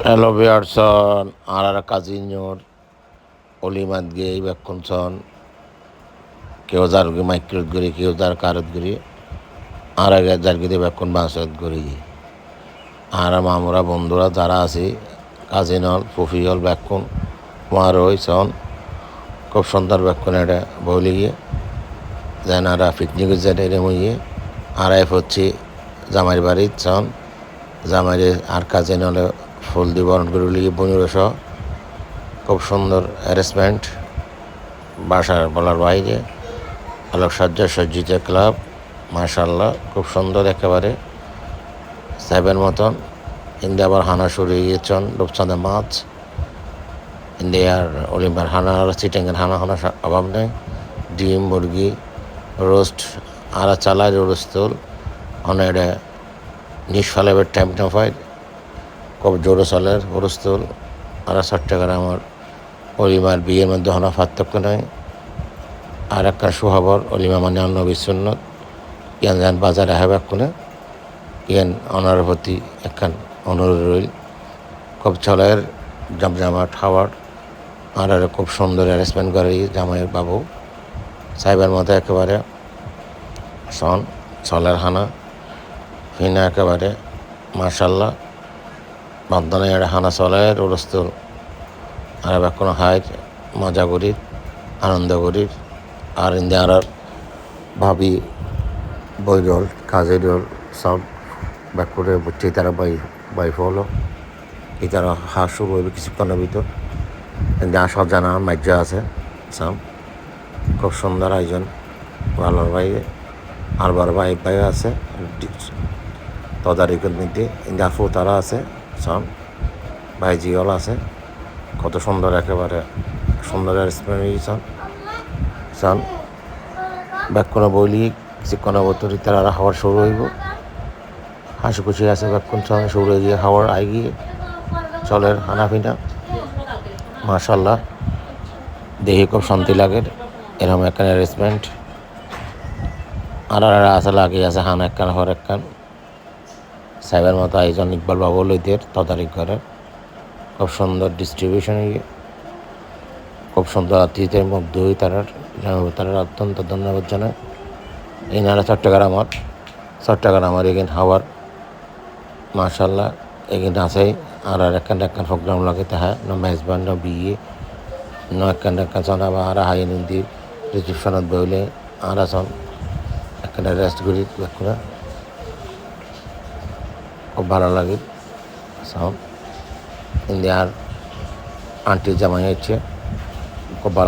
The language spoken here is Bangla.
Hello, Beardson, Arara Kazinyor, Olimat Gay, Bekunson, Keozar Michael Guri, Keozar Karat Guri, Araga Jargidi Bekun Basat Guri, Ara Mamura Bondura, Zarasi, Kazinol, Fufiol Bekun, Maroi son, খুব সুন্দর বেক্ষণ এটা বলি গিয়ে যেন আর পিকনিক যেটা এরমইয়ে আর এফ হচ্ছে জামাইয়ের বাড়ির সন জামাইয়ের আর কাজে নলে ফুল দিয়ে বরণ করে লিগে পনেরোশ খুব সুন্দর অ্যারেঞ্জমেন্ট বাসার বলার বাইরে আলোকসজ্জা সজ্জিত ক্লাব মাশাআল্লাহ খুব সুন্দর একেবারে সাহেবের মতন ইন্ডিয়া আবার হানা শুরু গিয়েছেন রূপচাঁদে মাছ ইন্ডিয়ার অলিম্পিয়ার হানা আর চিটেঙ্গের হানা অভাব নেই ডিম মুরগি রোস্ট আর চালায় রোস্তল অনেক নিষ্ফালেবের টাইম ফাইট খুব জোরে চলের রোস্তল আর চট্টগ্রামের অলিমার বিয়ের মধ্যে হনা পার্থক্য নেই আর একটা সুখবর অলিমা মানে অন্য বিশ্বন্নত ইয়ান যান বাজারে হেবাক কোনে ইয়ান অনার প্রতি একখান অনুরোধ রইল খুব চলের জমজমাট খাওয়ার আর খুব সুন্দর অ্যারেঞ্জমেন্ট করে জামাইয়ের বাবু সাহেবের মতো একেবারে সন চলের হানা ফিনা একেবারে মার্শাল্লাহ বন্ধনে এটা হানা চলের রোস্তল আর কোনো হাই মজা করি আনন্দ করি আর ইন্দিয়ার ভাবি বৈরল কাজের সব ব্যাক করে বুঝছি তারা বাইফ হলো এই তারা হাস শুরু হইবে কিছুক্ষণের ভিতর যা সব জানা মাজ্জা আছে সব খুব সুন্দর আয়োজন ভালোর বাইরে আর বড় ভাই আছে তদারকির মধ্যে জাফু তারা আছে সব ভাইজিওল আছে কত সুন্দর একেবারে সুন্দর এক্সপিরিয়েন্স সন ব্যাকুণ বইলি কিছুক্ষণ বতরি তারা হাওয়ার শুরু হইব হাসি খুশি আছে ব্যাকুণ সময় শুরু হয়ে গিয়ে হাওয়ার আই গিয়ে চলের হানাফিনা মাশাল্লাহ দেখে খুব শান্তি লাগে এরকম একখান অ্যারেঞ্জমেন্ট আর আছে লাগে আছে হান একখান হর একখান সাহেবের মতো আয়োজন ইকবাল বাবু লইদের তদারকি করে খুব সুন্দর ডিস্ট্রিবিউশন খুব সুন্দর আতিথ্যের মুগ্ধ হই তারা অত্যন্ত ধন্যবাদ জানায় এই নারা চট্টগ্রামের এখানে হাওয়ার মাশাল্লাহ এখানে আছে আর একখান প্রোগ্রাম লাগে তাহা ন মেজবান ন বিয়ে ন একখান চনা বা আর হাই নদীর রিসেপশনত বইলে আর আসন একখান রেস্ট করি খুব ভালো লাগে সব ইন্ডিয়ার আন্টি জামাই হচ্ছে খুব ভালো